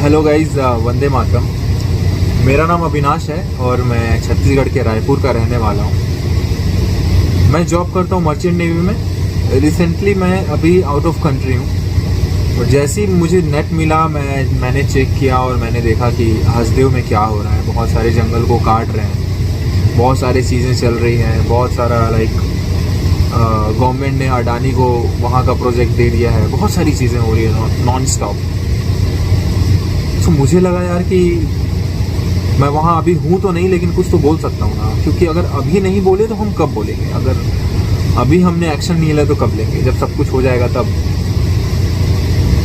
Hello guys, Vande Mataram. मेरा नाम अविनाश है और मैं छत्तीसगढ़ के रायपुर का रहने वाला हूँ। मैं जॉब करता हूँ मर्चेंट नेवी में। रिसेंटली मैं अभी आउट ऑफ कंट्री हूँ और जैसे ही मुझे नेट मिला मैंने चेक किया और मैंने देखा कि हसदेव में क्या हो रहा है। बहुत सारे जंगल को काट रहे हैं, बहुत सारी चीज़ें चल रही हैं, बहुत सारा गवर्नमेंट ने अडानी को वहाँ का प्रोजेक्ट दे दिया है, बहुत सारी चीज़ें हो रही है नॉन स्टॉप। तो मुझे लगा यार कि मैं वहाँ अभी हूँ तो नहीं, लेकिन कुछ तो बोल सकता हूँ ना, क्योंकि अगर अभी नहीं बोले तो हम कब बोलेंगे? अगर अभी हमने एक्शन नहीं लिया तो कब लेंगे? जब सब कुछ हो जाएगा तब।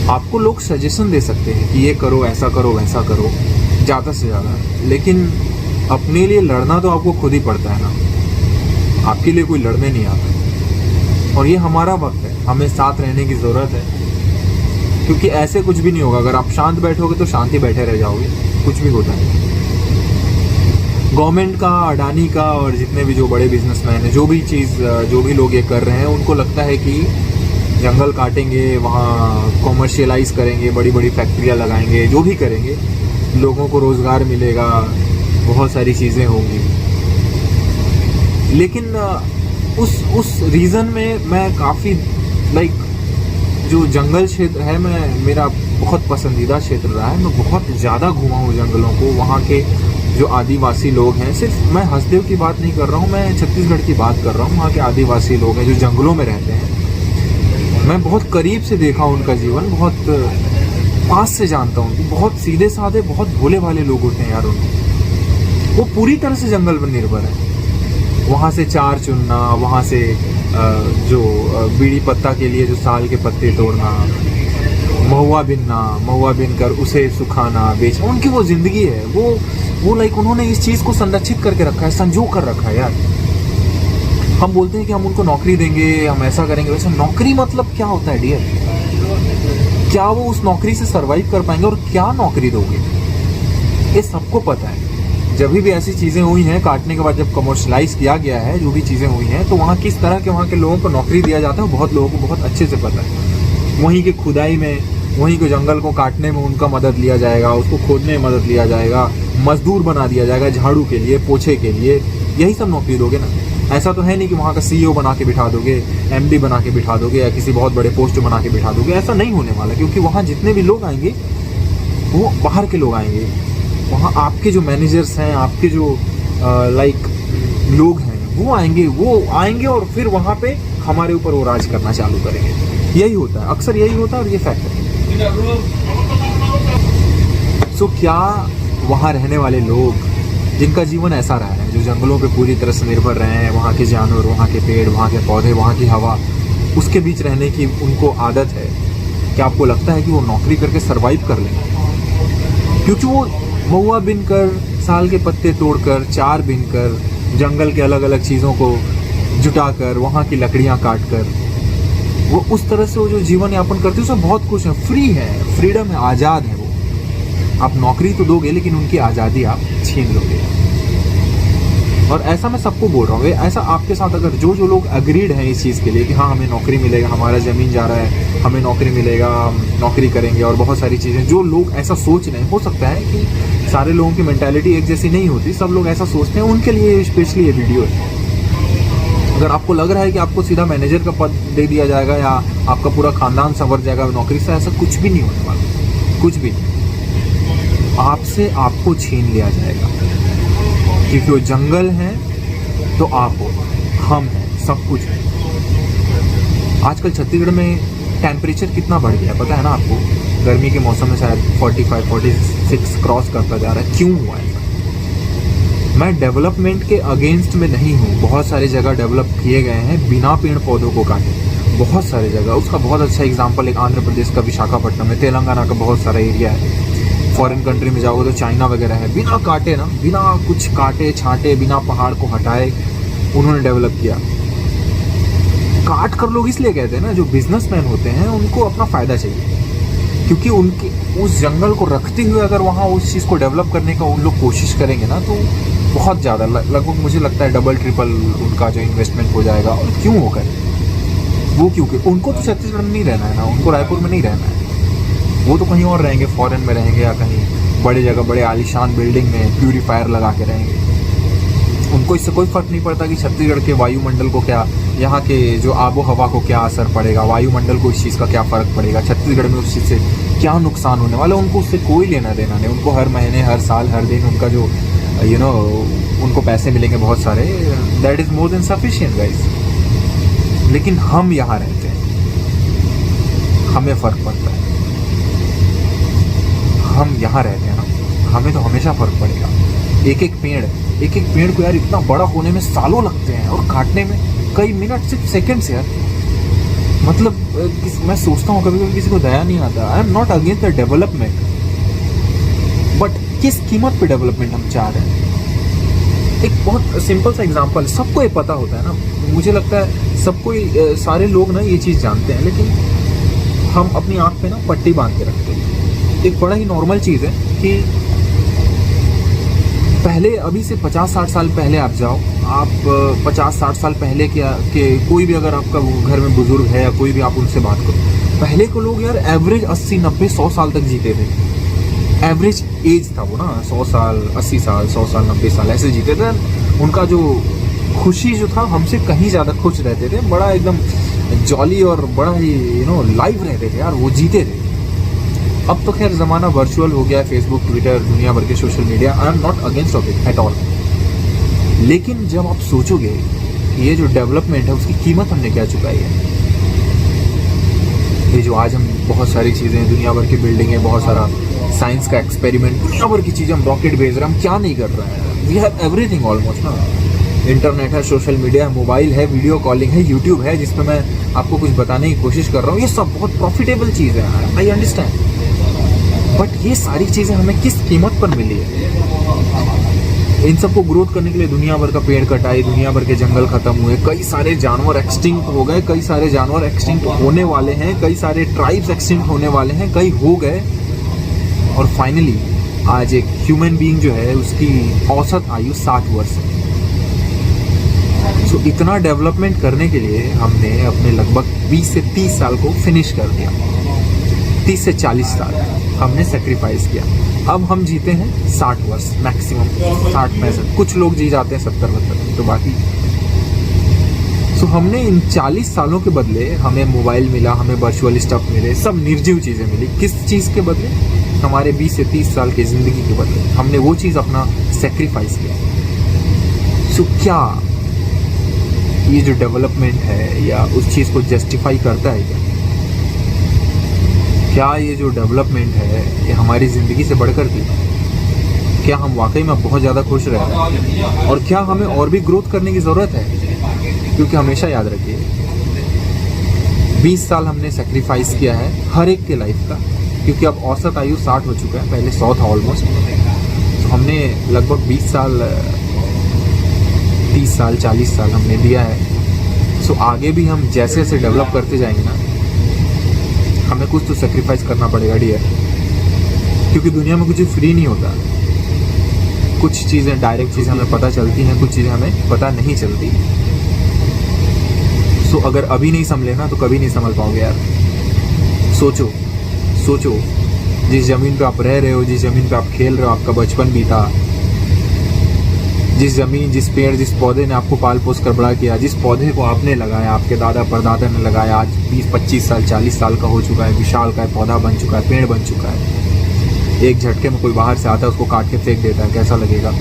आपको लोग सजेशन दे सकते हैं कि ये करो, ऐसा करो, वैसा करो, ज़्यादा से ज़्यादा, लेकिन अपने लिए लड़ना तो आपको खुद ही पड़ता है ना। आपके लिए कोई लड़ने नहीं आता। और ये हमारा वक्त है, हमें साथ रहने की ज़रूरत है, क्योंकि ऐसे कुछ भी नहीं होगा। अगर आप शांत बैठोगे तो शांति बैठे रह जाओगे, कुछ भी होता नहीं। गवर्नमेंट का, अडानी का और जितने भी जो बड़े बिजनेसमैन हैं, जो भी लोग ये कर रहे हैं, उनको लगता है कि जंगल काटेंगे, वहाँ कॉमर्शियलाइज करेंगे, बड़ी बड़ी फैक्ट्रियाँ लगाएंगे, जो भी करेंगे, लोगों को रोज़गार मिलेगा, बहुत सारी चीज़ें होंगी। लेकिन उस रीज़न में मैं काफ़ी जो जंगल क्षेत्र है, मेरा बहुत पसंदीदा क्षेत्र रहा है। मैं बहुत ज़्यादा घूमा हूँ जंगलों को। वहाँ के जो आदिवासी लोग हैं, सिर्फ मैं हसदेव की बात नहीं कर रहा हूँ, मैं छत्तीसगढ़ की बात कर रहा हूँ। वहाँ के आदिवासी लोग हैं जो जंगलों में रहते हैं, मैं बहुत करीब से देखा हूँ उनका जीवन, बहुत पास से जानता हूँ। बहुत सीधे साधे, बहुत भोले भाले लोग होते हैं यार। वो पूरी तरह से जंगल पर निर्भर है। वहाँ से चार चुनना, वहाँ से जो बीड़ी पत्ता के लिए जो साल के पत्ते तोड़ना, महुआ बिन कर उसे सुखाना, बेचना, उनकी वो ज़िंदगी है। वो उन्होंने इस चीज़ को संरक्षित करके रखा है, संजो कर रखा है यार। हम बोलते हैं कि हम उनको नौकरी देंगे, हम ऐसा करेंगे, वैसे नौकरी मतलब क्या होता है डियर? क्या वो उस नौकरी से सर्वाइव कर पाएंगे? और क्या नौकरी दोगे? ये सबको पता है। जब भी ऐसी चीज़ें हुई हैं, काटने के बाद जब कमर्शलाइज किया गया है, जो भी चीज़ें हुई हैं, तो वहाँ किस तरह के वहाँ के लोगों को नौकरी दिया जाता है, बहुत लोगों को बहुत अच्छे से पता है। वहीं की खुदाई में, वहीं के जंगल को काटने में उनका मदद लिया जाएगा, उसको खोदने में मदद लिया जाएगा, मजदूर बना दिया जाएगा, झाड़ू के लिए, पोछे के लिए। यही सब नौकरी दोगे ना। ऐसा तो है नहीं कि वहाँ का CEO बना के बिठा दोगे, MD बना के बिठा दोगे, या किसी बहुत बड़े पोस्ट बना के बिठा दोगे। ऐसा नहीं होने वाला, क्योंकि वहाँ जितने भी लोग आएंगे वो बाहर के लोग आएंगे। वहाँ आपके जो मैनेजर्स हैं, आपके जो लोग हैं, वो आएंगे और फिर वहाँ पे हमारे ऊपर वो राज करना चालू करेंगे। यही होता है, अक्सर यही होता है, और ये फैक्ट है। सो क्या वहाँ रहने वाले लोग जिनका जीवन ऐसा रहा है, जो जंगलों पे पूरी तरह से निर्भर रहे हैं, वहाँ के जानवर, वहाँ के पेड़, वहाँ के पौधे, वहाँ की हवा, उसके बीच रहने की उनको आदत है, क्या आपको लगता है कि वो नौकरी करके सर्वाइव कर लेंगे? क्योंकि वो महुआ बिन कर, साल के पत्ते तोड़कर, चार बिन कर, जंगल के अलग अलग चीज़ों को जुटाकर, वहाँ की लकड़ियाँ काट कर, वो उस तरह से वो जो जीवन यापन करते हैं उसमें बहुत खुश हैं, फ्री है, फ्रीडम है, आज़ाद है वो। आप नौकरी तो दोगे, लेकिन उनकी आज़ादी आप छीन लोगे। और ऐसा मैं सबको बोल रहा हूँ, ऐसा आपके साथ अगर जो लोग अग्रीड हैं इस चीज़ के लिए कि हाँ हमें नौकरी मिलेगा, हमारा ज़मीन जा रहा है, हमें नौकरी मिलेगा, हम नौकरी करेंगे, और बहुत सारी चीज़ें, जो लोग ऐसा सोच रहे हैं, हो सकता है कि सारे लोगों की मेंटालिटी एक जैसी नहीं होती, सब लोग ऐसा सोचते हैं, उनके लिए स्पेशली ये वीडियो है। अगर आपको लग रहा है कि आपको सीधा मैनेजर का पद दे दिया जाएगा या आपका पूरा खानदान संवर जाएगा नौकरी से, ऐसा कुछ भी नहीं होने वाला, कुछ भी नहीं। आपसे आपको छीन लिया जाएगा, क्योंकि वो जंगल है तो आप हो, हम हैं, सब कुछ है। आजकल छत्तीसगढ़ में टेम्परेचर कितना बढ़ गया पता है ना आपको? गर्मी के मौसम में शायद 45-46 क्रॉस करता जा रहा है। क्यों हुआ है? मैं डेवलपमेंट के अगेंस्ट में नहीं हूँ। बहुत सारी जगह डेवलप किए गए हैं बिना पेड़ पौधों को काटे, बहुत सारी जगह। उसका बहुत अच्छा एग्जांपल एक आंध्र प्रदेश का विशाखापट्टनम है, तेलंगाना का बहुत सारा एरिया है। फॉरेन कंट्री में जाओगे तो चाइना वगैरह है, बिना काटे ना, बिना कुछ काटे छाटे, बिना पहाड़ को हटाए उन्होंने डेवलप किया। काट कर लोग इसलिए कहते हैं ना, जो बिजनेसमैन होते हैं उनको अपना फ़ायदा चाहिए, क्योंकि उनके उस जंगल को रखते हुए अगर वहाँ उस चीज़ को डेवलप करने का उन लोग कोशिश करेंगे ना, तो बहुत ज़्यादा, लगभग मुझे लगता है डबल ट्रिपल उनका जो इन्वेस्टमेंट हो जाएगा। और क्यों होगा वो? क्योंकि उनको तो छत्तीसगढ़ में नहीं रहना है ना, उनको रायपुर में नहीं रहना है। वो तो कहीं और रहेंगे, फॉरेन में रहेंगे या कहीं बड़े जगह बड़े आलीशान बिल्डिंग में प्यूरीफायर लगा के रहेंगे। उनको इससे कोई फ़र्क नहीं पड़ता कि छत्तीसगढ़ के वायुमंडल को क्या, यहाँ के जो आबो हवा को क्या असर पड़ेगा, वायुमंडल को इस चीज़ का क्या फ़र्क पड़ेगा, छत्तीसगढ़ में उस चीज़ से क्या नुकसान होने वाला, उनको उससे कोई लेना देना नहीं। उनको हर महीने, हर साल, हर दिन उनका जो उनको पैसे मिलेंगे बहुत सारे, that is more than sufficient guys. लेकिन हम यहाँ रहते हैं, हमें फ़र्क पड़ता है। हम यहाँ रहते हैं ना, हमें तो हमेशा फ़र्क पड़ेगा। एक एक पेड़ को यार इतना बड़ा होने में सालों लगते हैं और काटने में कई मिनट, सिर्फ सेकंड्स यार। मतलब मैं सोचता हूँ कभी कभी किसी को दया नहीं आता। I am not against the development, but किस कीमत पे डेवलपमेंट हम चाह रहे हैं। एक बहुत सिंपल सा एग्जांपल, सबको ये पता होता है ना, मुझे लगता है सबको, सारे लोग ना ये चीज़ जानते हैं, लेकिन हम अपनी आँख पे ना पट्टी बांध के रखते हैं। एक बड़ा ही नॉर्मल चीज़ है कि पहले, अभी से 50-60 साल पहले आप जाओ, आप 50-60 साल पहले के कोई भी, अगर आपका घर में बुजुर्ग है या कोई भी, आप उनसे बात करो, पहले के लोग यार एवरेज 80-90-100 साल तक जीते थे। एवरेज एज था वो ना, 100 साल, 80 साल, 100 साल, 90 साल ऐसे जीते थे। उनका जो खुशी जो था, हमसे कहीं ज़्यादा खुश रहते थे, बड़ा एकदम जॉली और बड़ा ही लाइव रहते थे यार, वो जीते थे। अब तो खैर ज़माना वर्चुअल हो गया है, फेसबुक, ट्विटर, दुनिया भर के social media. I am not against of it at all, लेकिन जब आप सोचोगे ये जो डेवलपमेंट है उसकी कीमत हमने क्या चुकाई है, ये जो आज हम बहुत सारी चीज़ें, दुनिया भर की बिल्डिंगें, बहुत सारा साइंस का एक्सपेरिमेंट, दुनिया भर की चीज़ें, हम रॉकेट भेज रहे हैं, हम क्या नहीं कर रहे हैं। वी हैव एवरीथिंग ऑलमोस्ट ना, इंटरनेट है, सोशल मीडिया है, मोबाइल है, वीडियो कॉलिंग है, यूट्यूब है जिसमें मैं आपको कुछ बताने की कोशिश कर रहा हूँ। ये सब बहुत प्रॉफिटेबल चीज़ है, आई अंडरस्टैंड, बट ये सारी चीज़ें हमें किस कीमत पर मिली है। इन सबको ग्रोथ करने के लिए दुनिया भर का पेड़ कटाई, दुनिया भर के जंगल खत्म हुए, कई सारे जानवर एक्सटिंक्ट हो गए, कई सारे जानवर एक्सटिंक्ट होने वाले हैं, कई सारे ट्राइब्स एक्सटिंक्ट होने वाले हैं, कई हो गए, और फाइनली आज एक ह्यूमन बीइंग जो है उसकी औसत आयु 60 वर्ष है। तो इतना डेवलपमेंट करने के लिए हमने अपने लगभग 20 से 30 साल को फिनिश कर दिया। 30 से 40 साल हमने सेक्रीफाइस किया। अब हम जीते हैं 60 वर्ष मैक्सिमम, 60-65, कुछ लोग जी जाते हैं 70-72, तो बाकी। तो हमने इन 40 सालों के बदले, हमें मोबाइल मिला, हमें वर्चुअल स्टफ मिले, सब निर्जीव चीज़ें मिली। किस चीज़ के बदले? हमारे 20 से 30 साल की ज़िंदगी के बदले हमने वो चीज़ अपना सेक्रीफाइस किया। सो क्या ये जो डेवलपमेंट है या उस चीज़ को जस्टिफाई करता है क्या ये जो डेवलपमेंट है ये हमारी ज़िंदगी से बढ़कर थी? क्या हम वाकई में बहुत ज़्यादा खुश रह रहे हैं? और क्या हमें और भी ग्रोथ करने की ज़रूरत है? क्योंकि हमेशा याद रखिए 20 साल हमने सेक्रीफाइस किया है हर एक के लाइफ का, क्योंकि अब औसत आयु 60 हो चुका है, पहले 100 था ऑलमोस्ट। तो हमने लगभग 20 साल, 30 साल, 40 साल हमने दिया है। सो आगे भी हम जैसे जैसे डेवलप करते जाएंगे ना, हमें कुछ तो सेक्रीफाइस करना पड़ेगा डियर, क्योंकि दुनिया में कुछ फ्री नहीं होता। कुछ चीज़ें डायरेक्ट चीज़ें हमें पता चलती हैं, कुछ चीज़ें हमें पता नहीं चलती। सो अगर अभी नहीं संभले ना तो कभी नहीं संभल पाओगे यार। सोचो सोचो, जिस ज़मीन पे आप रह रहे हो, जिस ज़मीन पे आप खेल रहे हो, आपका बचपन बीता, जिस ज़मीन, जिस पेड़, जिस पौधे ने आपको पाल पोस कर बड़ा किया, जिस पौधे को आपने लगाया, आपके दादा परदादा ने लगाया, आज 20-25 साल, 40 साल का हो चुका है, विशाल का है, पौधा बन चुका है, पेड़ बन चुका है। एक झटके में कोई बाहर से आता है, उसको काट के फेंक देता है, कैसा लगेगा?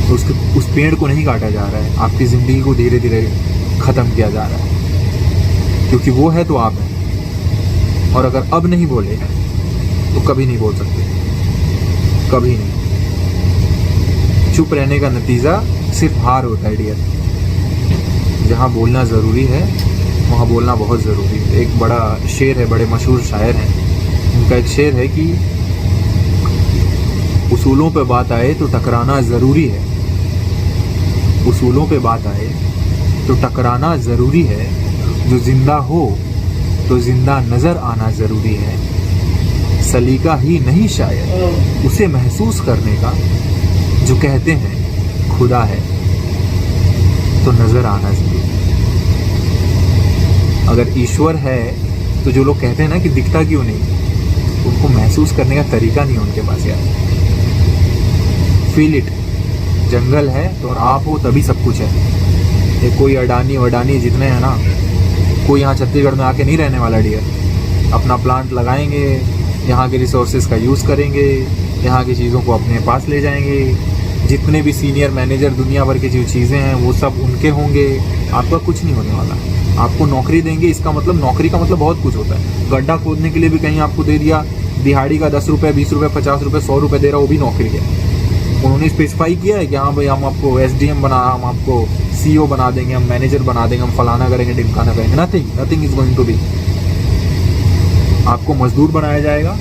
तो उस पेड़ को नहीं काटा जा रहा है, आपकी ज़िंदगी को धीरे धीरे ख़त्म किया जा रहा है, क्योंकि वो है तो आप हैं। और अगर अब नहीं बोले तो कभी नहीं बोल सकते, कभी नहीं। चुप रहने का नतीजा सिर्फ हार होता है डियर। जहाँ बोलना ज़रूरी है वहाँ बोलना बहुत ज़रूरी है। एक बड़ा शेर है, बड़े मशहूर शायर हैं, उनका एक शेर है कि उसूलों पे बात आए तो टकराना ज़रूरी है, उसूलों पे बात आए तो टकराना ज़रूरी है, जो ज़िंदा हो तो ज़िंदा नज़र आना ज़रूरी है, सलीका ही नहीं शायद उसे महसूस करने का, जो कहते हैं खुदा है तो नज़र आना ज़रूरी है। अगर ईश्वर है तो जो लोग कहते हैं ना कि दिखता क्यों नहीं, उनको महसूस करने का तरीका नहीं है उनके पास यार। Feel it. जंगल है तो और आप हो तभी सब कुछ है। ये कोई अडानी वडानी जितने हैं ना, कोई यहाँ छत्तीसगढ़ में आके नहीं रहने वाला डियर। अपना प्लांट लगाएंगे, यहाँ के रिसोर्सेज का यूज़ करेंगे, यहाँ की चीज़ों को अपने पास ले जाएंगे। जितने भी सीनियर मैनेजर दुनिया भर की जो चीज़ें हैं वो सब उनके होंगे। आपका कुछ नहीं होने वाला। आपको नौकरी देंगे, इसका मतलब नौकरी का मतलब बहुत कुछ होता है। गड्ढा खोदने के लिए भी कहीं आपको दे दिया, दिहाड़ी का 10 रुपये 20 रुपये 50 रुपये 100 रुपये दे रहा, वो भी नौकरी है। उन्होंने स्पेसिफाई किया है कि हाँ भाई हम आपको SDM बना, हम आपको CEO बना देंगे, हम मैनेजर बना देंगे, हम फलाना करेंगे ढिमकाना करेंगे। Nothing is going to be. आपको मजदूर बनाया जाएगा,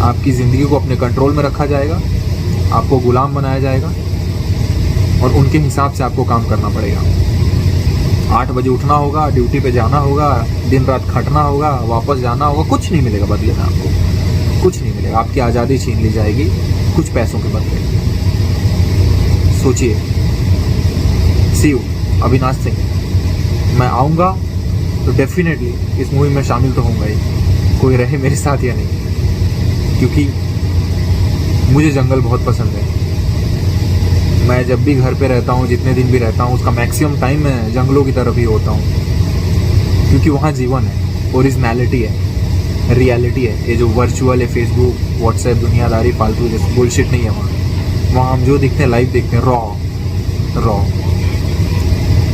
आपकी ज़िंदगी को अपने कंट्रोल में रखा जाएगा, आपको गुलाम बनाया जाएगा और उनके हिसाब से आपको काम करना पड़ेगा। 8 बजे उठना होगा, ड्यूटी पे जाना होगा, दिन रात खटना होगा, वापस जाना होगा। कुछ नहीं मिलेगा बदले में, आपको कुछ नहीं मिलेगा। आपकी आज़ादी छीन ली जाएगी कुछ पैसों के बदले। सोचिए। सी यू अविनाश सिंह। मैं आऊँगा तो डेफिनेटली इस मूवी में शामिल तो होऊंगा ही, कोई रहे मेरे साथ या नहीं, क्योंकि मुझे जंगल बहुत पसंद है। मैं जब भी घर पे रहता हूँ, जितने दिन भी रहता हूँ, उसका मैक्सिमम टाइम मैं जंगलों की तरफ ही होता हूँ, क्योंकि वहाँ जीवन है, ओरिजिनलिटी है, रियलिटी है। ये जो वर्चुअल है, फेसबुक व्हाट्सएप दुनियादारी फालतू जैसे बुलशिट नहीं है वहाँ। वहाँ हम जो दिखते हैं लाइव देखते हैं, रॉ।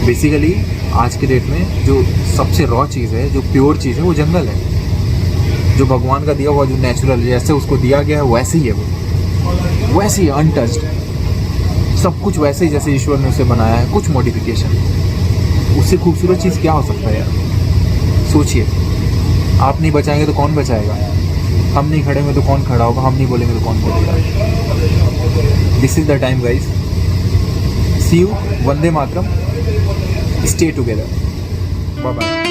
बेसिकली आज के डेट में जो सबसे रॉ चीज़ है, जो प्योर चीज़ है, वो जंगल है। जो भगवान का दिया हुआ, जो नेचुरल जैसे उसको दिया गया है वैसे ही है वो, वैसे ही अनटच्ड सब कुछ वैसे ही जैसे ईश्वर ने उसे बनाया है, कुछ मॉडिफिकेशन। उससे खूबसूरत चीज़ क्या हो सकता है यार। सोचिए। आप नहीं बचाएंगे तो कौन बचाएगा? हम नहीं खड़े होंगे तो कौन खड़ा होगा? हम नहीं बोलेंगे तो कौन बोलेगा? This is the time guys. See you. वंदे मातरम। Stay together. Bye bye.